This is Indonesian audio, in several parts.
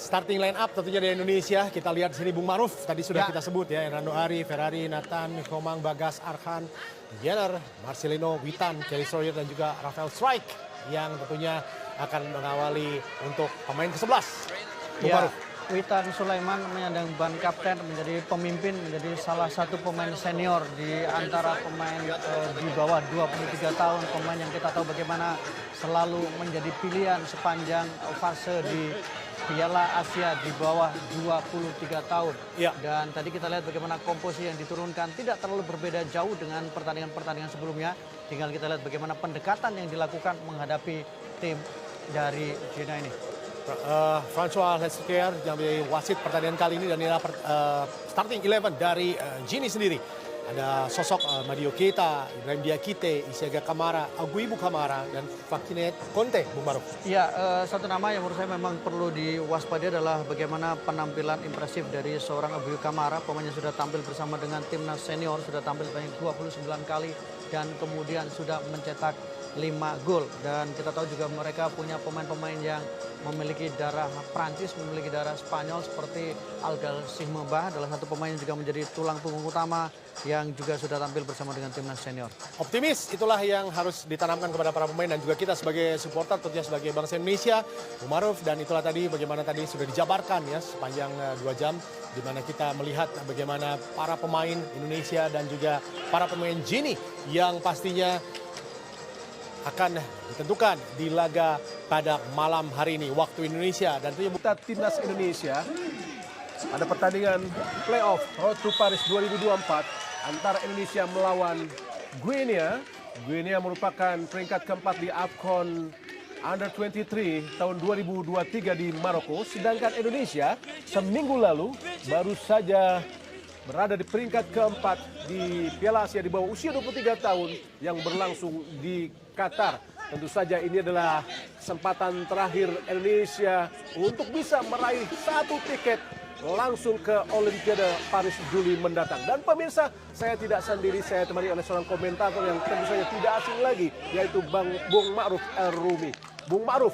starting line up tentunya dari Indonesia. Kita lihat di sini Bung Maruf tadi sudah kita sebut ya. Hernando Ari, Ferrari, Nathan, Komang, Bagas, Arhan, Jenner, Marcelino, Witan, Kelly Sawyer dan juga Rafael Strike yang tentunya akan mengawali untuk pemain ke-11. Bung Maruf. Witan Sulaiman menyandang ban kapten, menjadi pemimpin, menjadi salah satu pemain senior di antara pemain di bawah 23 tahun. Pemain yang kita tahu bagaimana selalu menjadi pilihan sepanjang fase di Piala Asia di bawah 23 tahun. Ya. Dan tadi kita lihat bagaimana komposisi yang diturunkan tidak terlalu berbeda jauh dengan pertandingan-pertandingan sebelumnya. Tinggal kita lihat bagaimana pendekatan yang dilakukan menghadapi tim dari China ini. François Lesquier yang menjadi wasit pertandingan kali ini dan inilah starting 11 dari Gini sendiri. Ada sosok Mario Keita, Ibrahim Diakite, Isiaga Kamara, Aguibu Kamara, dan Fakinet Conte, Bung Maruf. Ya, satu nama yang menurut saya memang perlu diwaspadai adalah bagaimana penampilan impresif dari seorang Aguibu Kamara. Pemainnya sudah tampil bersama dengan timnas senior, sudah tampil banyak 29 kali, dan kemudian sudah mencetak 5 gol. Dan kita tahu juga mereka punya pemain-pemain yang memiliki darah Prancis, memiliki darah Spanyol seperti Algal Sihmebah adalah satu pemain yang juga menjadi tulang punggung utama yang juga sudah tampil bersama dengan timnas senior. Optimis itulah yang harus ditanamkan kepada para pemain dan juga kita sebagai supporter tentunya sebagai bangsa Indonesia, Bung Maruf, dan itulah tadi bagaimana tadi sudah dijabarkan ya sepanjang 2 jam di mana kita melihat bagaimana para pemain Indonesia dan juga para pemain Gini yang pastinya akan ditentukan di laga pada malam hari ini waktu Indonesia dan tentunya kita timnas Indonesia pada pertandingan playoff Road to Paris 2024 antara Indonesia melawan Guinea. Guinea merupakan peringkat keempat di AFCON Under 23 tahun 2023 di Maroko, sedangkan Indonesia seminggu lalu baru saja berada di peringkat keempat di Piala Asia di bawah usia 23 tahun yang berlangsung di Qatar. Tentu saja ini adalah kesempatan terakhir Indonesia untuk bisa meraih 1 tiket langsung ke Olimpiade Paris Juli mendatang. Dan pemirsa, saya tidak sendiri, saya ditemani oleh seorang komentator yang tentu saja tidak asing lagi, yaitu Bung Ma'ruf El-Rumi. Bung Ma'ruf,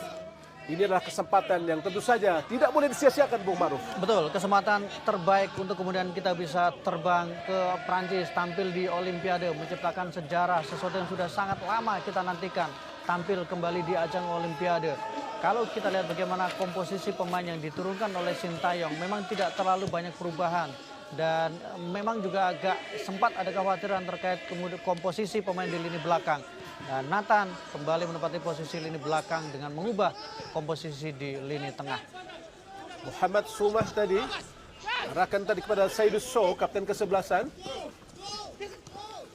ini adalah kesempatan yang tentu saja tidak boleh disia-siakan, Bung Maruf. Betul, kesempatan terbaik untuk kemudian kita bisa terbang ke Prancis, tampil di Olimpiade, menciptakan sejarah, sesuatu yang sudah sangat lama kita nantikan, tampil kembali di ajang Olimpiade. Kalau kita lihat bagaimana komposisi pemain yang diturunkan oleh Sintayong, memang tidak terlalu banyak perubahan. Dan memang juga agak sempat ada kekhawatiran terkait komposisi pemain di lini belakang. Dan Nathan kembali menempati posisi lini belakang dengan mengubah komposisi di lini tengah. Muhammad Sumah tadi, arahkan tadi kepada Saidus Sow, kapten ke-11.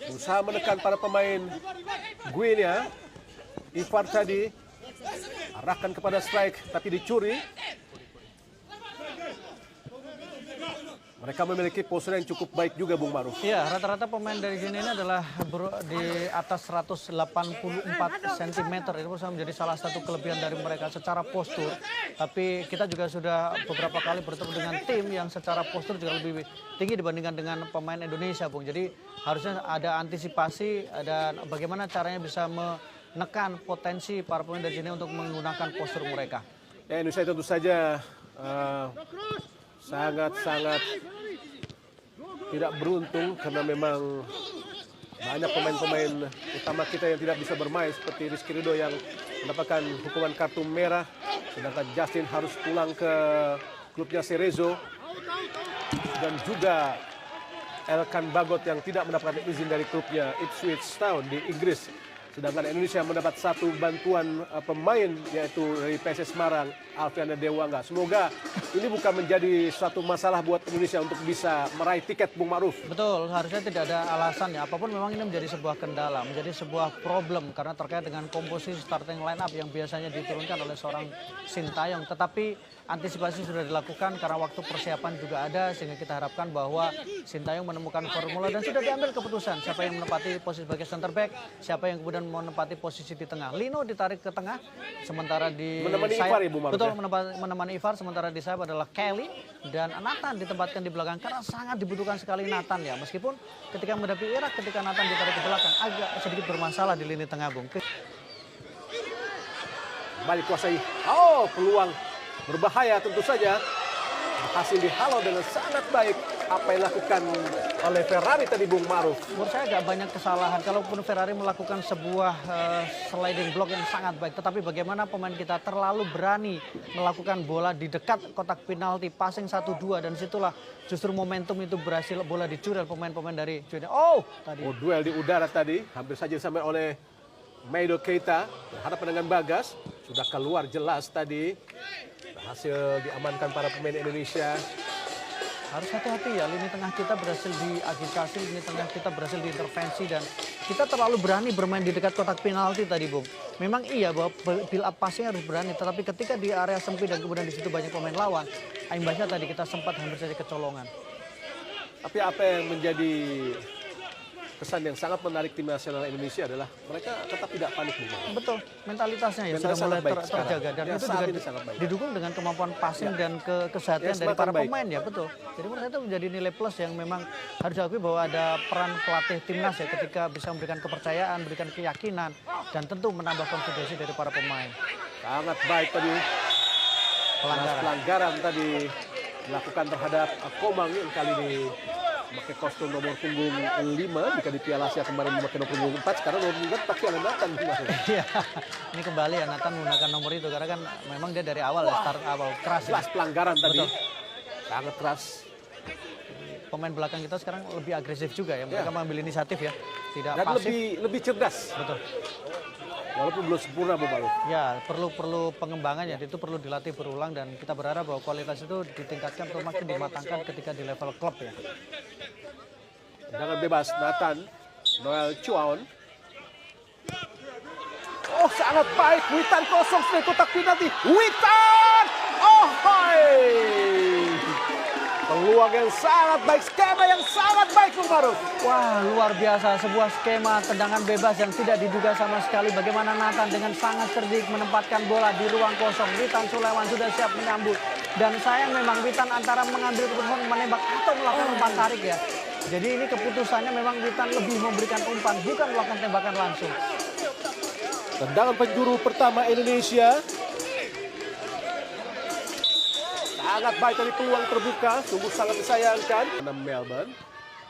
Berusaha menekan para pemain Guinea. Ifar tadi, arahkan kepada Strike, tapi dicuri. Mereka memiliki postur yang cukup baik juga, Bung Maruf. Iya, rata-rata pemain dari Gini ini adalah di atas 184 cm. Itu menjadi salah satu kelebihan dari mereka secara postur. Tapi kita juga sudah beberapa kali bertemu dengan tim yang secara postur juga lebih tinggi dibandingkan dengan pemain Indonesia, Bung. Jadi harusnya ada antisipasi dan bagaimana caranya bisa menekan potensi para pemain dari Gini untuk menggunakan postur mereka. Ya, Indonesia tentu saja sangat-sangat tidak beruntung karena memang banyak pemain-pemain utama kita yang tidak bisa bermain seperti Rizky Ridho yang mendapatkan hukuman kartu merah, sedangkan Justin harus pulang ke klubnya Cerezo, dan juga Elkan Bagot yang tidak mendapatkan izin dari klubnya Ipswich Town di Inggris. Sedangkan Indonesia mendapat 1 bantuan pemain yaitu dari PSS Semarang, Alfiana Dewangga. Semoga ini bukan menjadi suatu masalah buat Indonesia untuk bisa meraih tiket, Bung Maruf. Betul, harusnya tidak ada alasan ya. Apapun memang ini menjadi sebuah kendala, menjadi sebuah problem karena terkait dengan komposisi starting line up yang biasanya diturunkan oleh seorang Sintayong. Tetapi antisipasi sudah dilakukan karena waktu persiapan juga ada, sehingga kita harapkan bahwa Sintayong menemukan formula dan sudah diambil keputusan siapa yang menempati posisi sebagai center back, siapa yang kemudian menempati posisi di tengah. Lino ditarik ke tengah, sementara di menemani sayap, Ifar, Ibu Maruf, betul, ya? menemani Ifar, sementara di sayap adalah Kelly dan Nathan ditempatkan di belakang karena sangat dibutuhkan sekali Nathan ya. Meskipun ketika menghadapi Irak, ketika Nathan ditarik ke belakang agak sedikit bermasalah di lini tengah, Bung. Balik kuasai. Oh, peluang berbahaya tentu saja. Berhasil dihalau dengan sangat baik apa yang dilakukan oleh Ferrari tadi, Bung Maruf. Menurut saya agak banyak kesalahan. Kalaupun Ferrari melakukan sebuah sliding block yang sangat baik. Tetapi bagaimana pemain kita terlalu berani melakukan bola di dekat kotak penalti. Passing 1-2 dan situlah justru momentum itu berhasil bola dicuri oleh pemain-pemain dari Juventus. Oh, tadi. Oh, duel di udara tadi. Hampir saja disampai oleh Maido Keita. Berhadapan dengan Bagas. Sudah keluar jelas tadi. Berhasil diamankan para pemain Indonesia. Harus hati-hati ya, lini tengah kita berhasil diagitasi, lini tengah kita berhasil diintervensi dan kita terlalu berani bermain di dekat kotak penalti tadi, Bung. Memang iya bahwa build up passing harus berani, tetapi ketika di area sempit dan kemudian di situ banyak pemain lawan, imbasnya tadi kita sempat hampir saja kecolongan. Tapi apa yang menjadi kesan yang sangat menarik tim nasional Indonesia adalah mereka tetap tidak panik. Betul, mentalitasnya ya sudah mulai terjaga dan itu juga didukung dengan kemampuan passing dan kesehatan dari para pemain ya, betul. Jadi menurut saya itu menjadi nilai plus yang memang harus diakui bahwa ada peran pelatih timnas ya ketika bisa memberikan kepercayaan, memberikan keyakinan dan tentu menambah konfidensi dari para pemain. Sangat baik tadi. Pelanggaran tadi dilakukan terhadap Komang yang kali ini memakai kostum nomor punggung 5, jika di Piala Asia kemarin memakai nomor punggung 4, sekarang nomor punggung 4 pakai oleh Nathan. Iya, ini kembali ya Nathan menggunakan nomor itu karena kan memang dia dari awal ya, start awal keras. Keras ya. Pelanggaran tadi, betul. Sangat keras. Pemain belakang kita sekarang lebih agresif juga ya, mereka mengambil inisiatif ya, tidak dan pasif. lebih cerdas. Betul. Walaupun belum sempurna, Bu Baru. Ya, perlu pengembangan ya, itu perlu dilatih berulang dan kita berharap bahwa kualitas itu ditingkatkan atau makin dimatangkan ketika di level klub ya. Dengan bebas Nathan, Noel Chuaon. Oh, sangat baik. Witan kosong dari kotak penalti. Witan! Oh, hai! Peluang yang sangat baik, skema yang sangat baik, Bung Baru. Wah, luar biasa. Sebuah skema tendangan bebas yang tidak diduga sama sekali. Bagaimana Nathan dengan sangat cerdik menempatkan bola di ruang kosong. Witan Sulaiman sudah siap menyambut. Dan sayang memang Witan antara mengambil keputusan menembak atau melakukan umpan tarik ya. Jadi ini keputusannya memang Witan lebih memberikan umpan, bukan melakukan tembakan langsung. Tendangan penjuru pertama Indonesia. Sangat baik dari peluang terbuka, sungguh sangat disayangkan. Melbourne,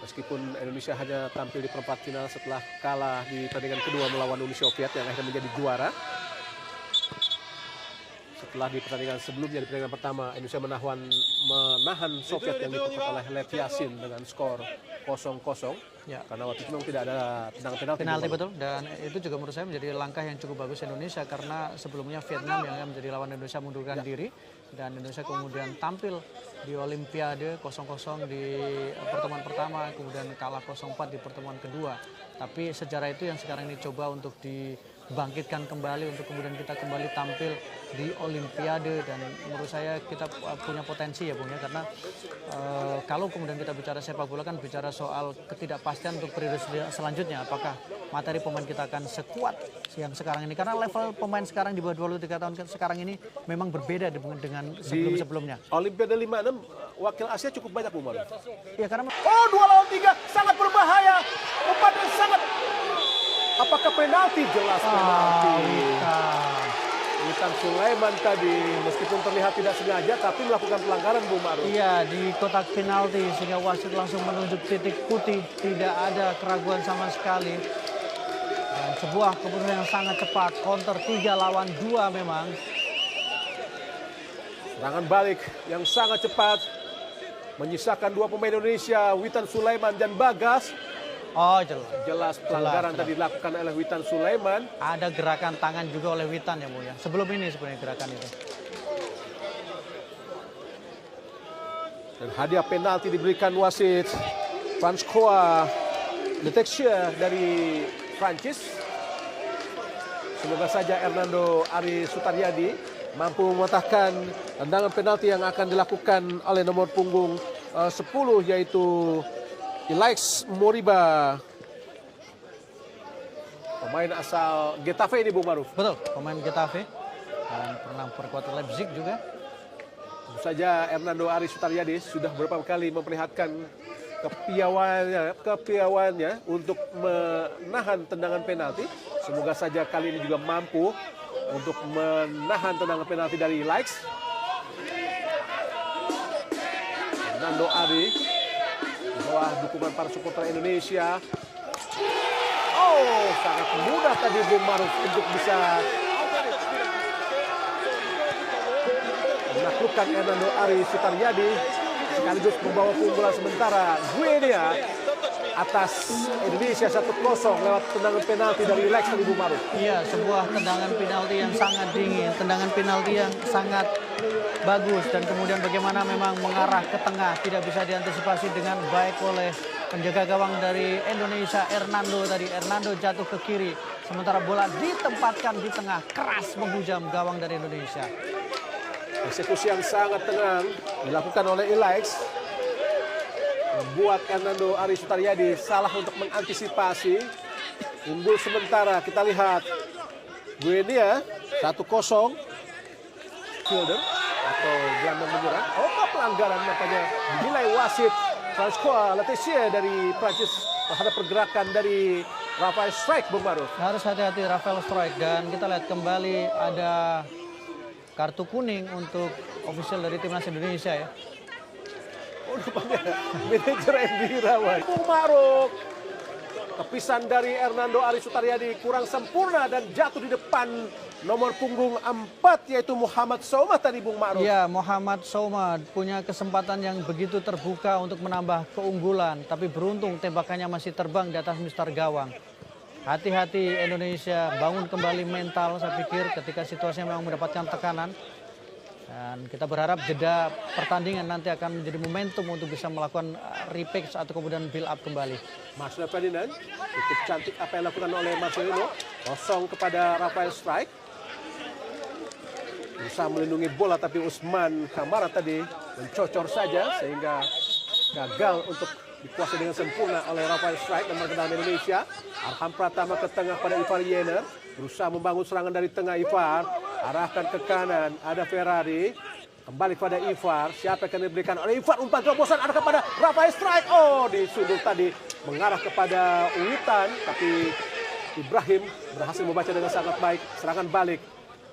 meskipun Indonesia hanya tampil di perempat final setelah kalah di pertandingan kedua melawan Uni Soviet yang akhirnya menjadi juara. Setelah di pertandingan sebelumnya, di pertandingan pertama, Indonesia menahan Soviet yang diperkuat oleh Lev Yassin dengan skor 0-0. Ya. Karena waktu itu memang tidak ada tendangan penalti. Betul, dan itu juga menurut saya menjadi langkah yang cukup bagus Indonesia karena sebelumnya Vietnam yang menjadi lawan Indonesia mundurkan diri dan Indonesia kemudian tampil di Olimpiade 0-0 di pertemuan pertama, kemudian kalah 0-4 di pertemuan kedua. Tapi sejarah itu yang sekarang ini coba untuk dibangkitkan kembali untuk kemudian kita kembali tampil di Olimpiade dan menurut saya kita punya potensi ya Bung ya karena kalau kemudian kita bicara sepak bola kan bicara soal ketidakpastian untuk periode selanjutnya apakah materi pemain kita akan sekuat yang sekarang ini karena level pemain sekarang di bawah 23 tahun sekarang ini memang berbeda dengan sebelum-sebelumnya. Olimpiade 56 wakil Asia cukup banyak Bu Maru. Ya karena 2 lawan 3 sangat berbahaya. Umpan yang sangat. Apakah penalti? Jelas penalti. Witan Sulaiman tadi meskipun terlihat tidak sengaja tapi melakukan pelanggaran Bu Maru. Iya di kotak penalti sehingga wasit langsung menunjuk titik putih, tidak ada keraguan sama sekali. Dan sebuah keputusan yang sangat cepat, counter 3 lawan 2 memang. Serangan balik yang sangat cepat menyisakan 2 pemain Indonesia, Witan Sulaiman dan Bagas. Oh jelas. Jelas pelanggaran tadi dilakukan oleh Witan Sulaiman. Ada gerakan tangan juga oleh Witan ya Bu ya. Sebelum ini sebenarnya gerakan itu. Dan hadiah penalti diberikan wasit François Letexia dari Prancis. Semoga saja Hernando Ari Sutaryadi mampu mematahkan tendangan penalti yang akan dilakukan oleh nomor punggung 10 yaitu Ilaix Moriba. Pemain asal Getafe ini Bung Maruf. Betul, pemain Getafe dan pernah perkuat Leipzig juga. Tentu saja Hernando Ari Sutaryadi sudah beberapa kali memperlihatkan kepiawaiannya untuk menahan tendangan penalti. Semoga saja kali ini juga mampu untuk menahan tendangan penalti dari Ilaix. Hernando Ari. Di bawah dukungan para supporter Indonesia. Oh, sangat mudah tadi Bung Maruf untuk bisa menaklukkan Hernando Ari Sutaryadi sekaligus membawa keunggulan sementara Guinea atas Indonesia 1-0 lewat tendangan penalti dari Lex tadi Bung Maruf. Iya, sebuah tendangan penalti yang sangat dingin, tendangan penalti yang sangat bagus, dan kemudian bagaimana memang mengarah ke tengah tidak bisa diantisipasi dengan baik oleh penjaga gawang dari Indonesia Hernando tadi. Hernando jatuh ke kiri, sementara bola ditempatkan di tengah, keras menghujam gawang dari Indonesia. Eksekusi yang sangat tenang dilakukan oleh Ilaix, membuat Hernando Ari Sutaryadi salah untuk mengantisipasi. Unggul sementara, kita lihat Guinea 1-0. Fielder atau gelandang menyerang. Oh, pelanggaran nampaknya dinilai wasit François Letessier dari Prancis terhadap pergerakan dari Rafael Strike, Bung Maruf. Harus hati-hati Rafael Strike, dan kita lihat kembali ada kartu kuning untuk official dari timnas Indonesia ya. Oh, nampaknya manajer Andy Irawan. Bung Maruf. Tepisan dari Hernando Ari Sutaryadi kurang sempurna dan jatuh di depan nomor punggung 4 yaitu Muhammad Soumah tadi Bung Maruf. Ya, Muhammad Soumah punya kesempatan yang begitu terbuka untuk menambah keunggulan, tapi beruntung tembakannya masih terbang di atas mistar gawang. Hati-hati Indonesia, bangun kembali mental saya pikir ketika situasinya memang mendapatkan tekanan. Dan kita berharap jeda pertandingan nanti akan menjadi momentum untuk bisa melakukan repack atau kemudian build up kembali. Marcelo Ferdinand, cukup cantik apa yang dilakukan oleh Marcelino. Kosong kepada Rafael Strike. Berusaha melindungi bola tapi Usman Kamara tadi mencocor saja sehingga gagal untuk dikuasai dengan sempurna oleh Rafael Strike nomor ganda Indonesia. Arham Pratama ke tengah pada Ivar Yener. Berusaha membangun serangan dari tengah Ivar. Arahkan ke kanan, ada Ferrari. Kembali pada Ivar. Siapa yang akan diberikan oleh Ivar? Umpan terobosan arah kepada Rafael Strike. Oh, disundul tadi mengarah kepada Witan. Tapi Ibrahim berhasil membaca dengan sangat baik. Serangan balik.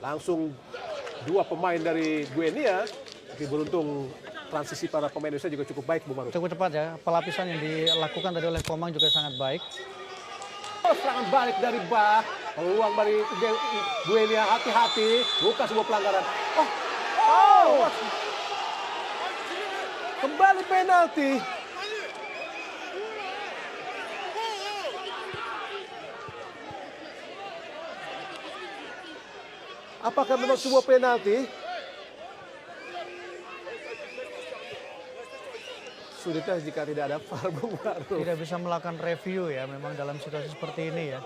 Langsung dua pemain dari Guinea. Tapi beruntung transisi para pemain Indonesia juga cukup baik, Bung Maruf. Cukup cepat ya, pelapisan yang dilakukan tadi oleh Komang juga sangat baik. Oh, serangan balik dari Bah. Peluang dari Guinea, hati-hati. Bukan sebuah pelanggaran. Oh. Kembali penalti. Apakah memang sebuah penalti? Sulitnya jika tidak ada VAR, Bung Maruf. Tidak bisa melakukan review ya memang dalam situasi seperti ini ya.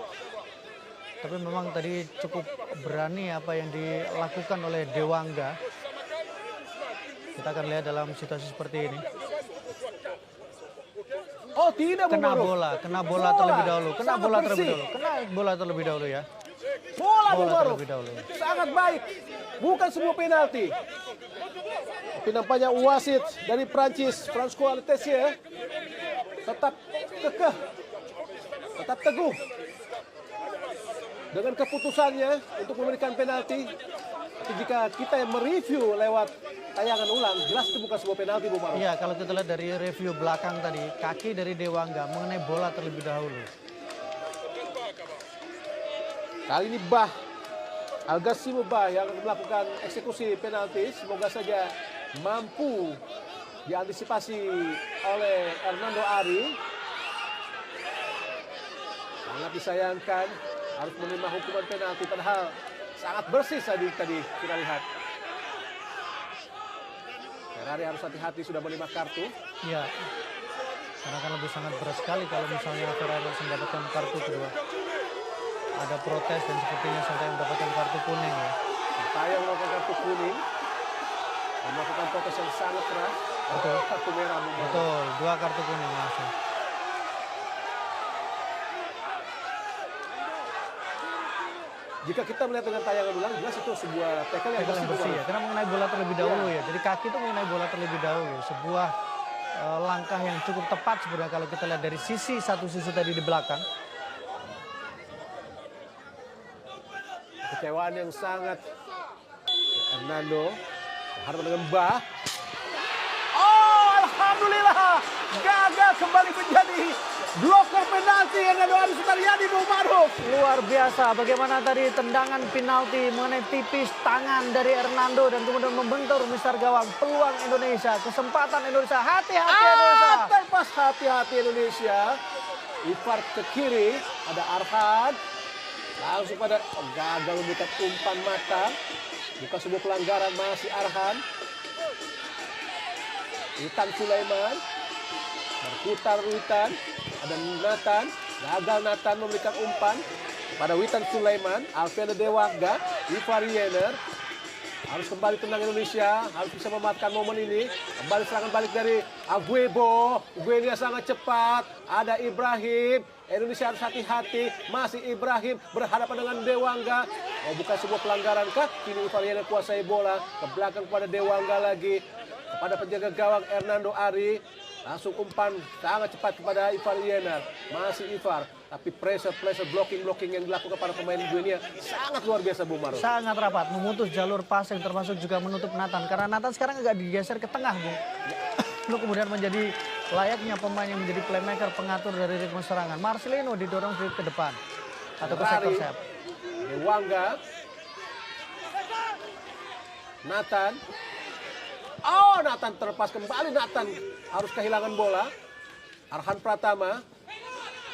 Tapi memang tadi cukup berani apa yang dilakukan oleh Dewangga. Kita akan lihat dalam situasi seperti ini. Oh, tidak, Bung Kena Maruf. bola terlebih dahulu. Kena Sangat bola bersih. terlebih dahulu. Kena bola terlebih dahulu ya. Bola, Bung Maruf. terlebih dahulu. Sangat baik. Bukan sebuah penalti. Tapi nampaknya wasit dari Prancis, François Letessier, tetap kekeh, tetap teguh dengan keputusannya untuk memberikan penalti. Tapi jika kita yang mereview lewat tayangan ulang, jelas itu bukan sebuah penalti, Bung Maruf. Iya, kalau kita lihat dari review belakang tadi, kaki dari Dewangga mengenai bola terlebih dahulu. Kali ini Bah, Algassimo Bah yang melakukan eksekusi penalti. Semoga saja mampu diantisipasi oleh Hernando Ari. Sangat disayangkan harus menerima hukuman penalti, padahal sangat bersih tadi kita lihat. Ferrari harus hati-hati, sudah menerima kartu. Iya, karena kan lebih sangat berat sekali kalau misalnya Ferrari harus mendapatkan kartu kedua. Ada protes dan sepertinya sampai mendapatkan kartu kuning ya. Saya melakukan kartu kuning, melakukan protes yang sangat keras. Betul. Kartu merah, Bung Maruf. Betul, 2 kartu kuning langsung. Jika kita melihat dengan tayangan ulang, jelas itu sebuah tackle yang Tackle yang bersih ya, karena mengenai bola terlebih dahulu ya. Jadi kaki itu mengenai bola terlebih dahulu. Sebuah langkah yang cukup tepat sebenarnya kalau kita lihat dari satu sisi tadi di belakang. Kecewaan yang sangat. Hernando berhadapan dengan Bah. Oh, alhamdulillah gagal kembali menjadi bloker penalti Hernando Ari Sukaryadi, Bung Maruf. Luar biasa bagaimana tadi tendangan penalti mengenai tipis tangan dari Hernando dan kemudian membentur misar gawang. Peluang Indonesia, kesempatan Indonesia, hati-hati Indonesia. Terpas hati-hati Indonesia. Ifar ke kiri, ada Arhan. Langsung pada gagal memberikan umpan mata. Bukan sebuah pelanggaran, masih Arhan. Witan Sulaiman. Berputar Witan. Ada Nathan. Gagal Nathan memberikan umpan pada Witan Sulaiman. Alfiana Dewangga. Ifar Yener. Harus kembali tenang Indonesia, harus bisa memanfaatkan momen ini. Kembali serangan balik dari Aguebo. Guenia sangat cepat. Ada Ibrahim. Indonesia harus hati-hati. Masih Ibrahim berhadapan dengan Dewangga. Oh, bukan sebuah pelanggaran kah? Kini Ivariana kuasai bola. Ke belakang kepada Dewangga lagi. Kepada penjaga gawang Hernando Ari. Langsung umpan sangat cepat kepada Ifar Yener. Masih Ifar. Tapi pressure, blocking yang dilakukan para pemain Guinea sangat luar biasa, Bung Maruf. Sangat rapat, memutus jalur passing termasuk juga menutup Nathan. Karena Nathan sekarang agak digeser ke tengah, Bung. Lalu kemudian menjadi layaknya pemain yang menjadi playmaker, pengatur dari ritme serangan. Marcelino didorong sedikit ke depan. Atau ke sektor sayap. Dewangga. Nathan. Oh, Nathan terlepas kembali. Nathan harus kehilangan bola. Arhan Pratama.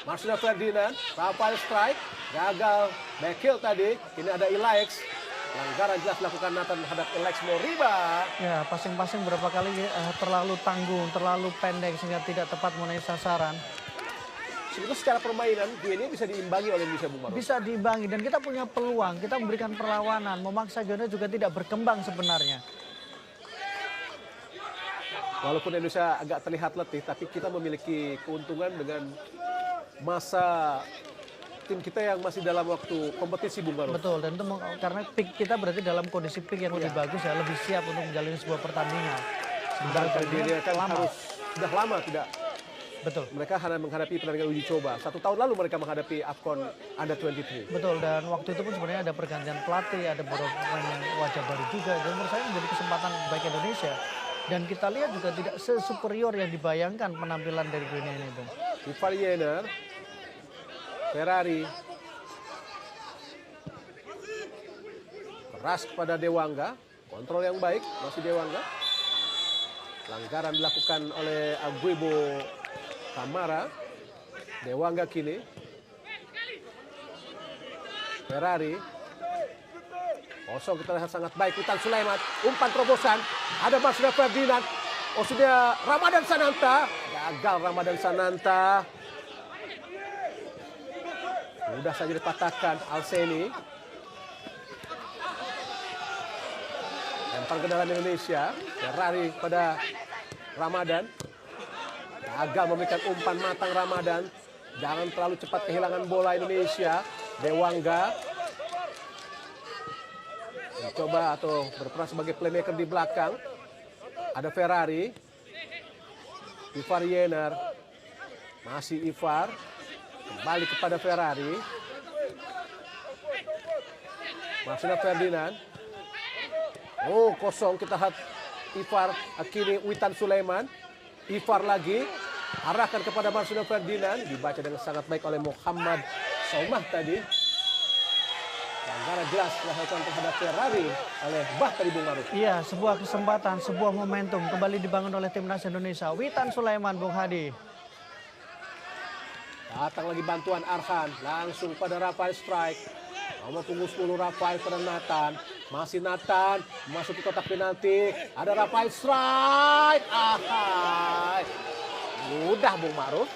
Marcelino Ferdinand, Rafael strike, gagal backhill tadi. Ini ada Ilaix. Pelanggaran jelas dilakukan Nathan terhadap Ilaix Moriba. Ya, passing-passing berapa kali terlalu tanggung, terlalu pendek sehingga tidak tepat mengenai sasaran. Sebetulnya secara permainan Guinea bisa diimbangi oleh Indonesia, Bung Maruf. Bisa diimbangi dan kita punya peluang, kita memberikan perlawanan, memaksa Guinea juga tidak berkembang sebenarnya. Walaupun Indonesia agak terlihat letih, tapi kita memiliki keuntungan dengan masa tim kita yang masih dalam waktu kompetisi, Bung Maruf. Betul, dan itu karena pick kita berarti dalam kondisi pick yang lebih bagus ya, lebih siap untuk menjalani sebuah pertandingan. Sementara Guinea kan harus sudah lama tidak. Betul. Mereka hanya menghadapi pertandingan uji coba. 1 tahun lalu mereka menghadapi AFCON Under-23. Betul, dan waktu itu pun sebenarnya ada pergantian pelatih, ada beberapa pemain yang wajah baru juga. Dan menurut saya menjadi kesempatan baik Indonesia. Dan kita lihat juga tidak sesuperior yang dibayangkan penampilan dari Guinea ini, Bung. Ifar Yener. Ferrari. Keras kepada Dewangga. Kontrol yang baik, masih Dewangga. Pelanggaran dilakukan oleh Aguebo Kamara. Dewangga kini. Ferrari. Kosong kita lihat sangat baik. Witan Sulaiman. Umpan terobosan. Ada Marcelino Ferdinand. Oh, sudah Ramadan Sananta. Gagal Ramadan Sananta. Mudah saja dipatahkan Alseni. Lempar ke dalam Indonesia. Ferrari pada Ramadan. Gagal memberikan umpan matang Ramadan. Jangan terlalu cepat kehilangan bola Indonesia. Dewangga. Mencoba atau berperan sebagai playmaker di belakang. Ada Ferrari. Ifar Yener. Masih Ifar. Kembali kepada Ferrari. Marcelino Ferdinand. Oh, kosong kita lihat Ifar. Akhirnya Witan Sulaiman. Ifar lagi. Arahkan kepada Marcelino Ferdinand. Dibaca dengan sangat baik oleh Muhammad Saumah tadi. Pelanggaran jelas dilakukan terhadap Ferrari oleh Bah tadi, Bung Maruf. Iya, sebuah kesempatan, sebuah momentum kembali dibangun oleh timnas Indonesia. Witan Sulaiman, Bung Hadi. Datang lagi bantuan Arhan. Langsung pada Rafael strike. Nomor punggung 10 Rafael pada Nathan. Masih Nathan. Masuk ke kotak penalti. Ada Rafael strike. Ahai. Mudah, Bung Maruf.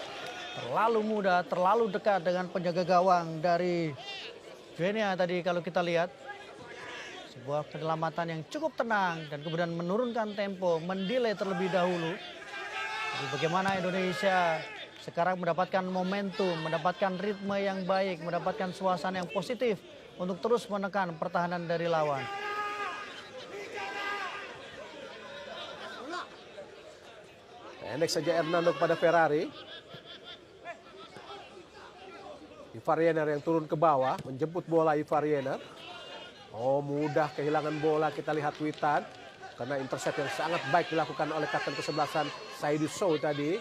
Terlalu mudah, terlalu dekat dengan penjaga gawang dari Guinea tadi kalau kita lihat. Sebuah penyelamatan yang cukup tenang dan kemudian menurunkan tempo, mendelay terlebih dahulu. Jadi bagaimana Indonesia sekarang mendapatkan momentum, mendapatkan ritme yang baik, mendapatkan suasana yang positif untuk terus menekan pertahanan dari lawan. Pendek saja Hernando kepada Ferrari. Ifar Yener yang turun ke bawah, menjemput bola Ifar Yener. Oh, mudah kehilangan bola, kita lihat Witan. karena intercept yang sangat baik dilakukan oleh kapten kesebelasan Saidu Sow tadi.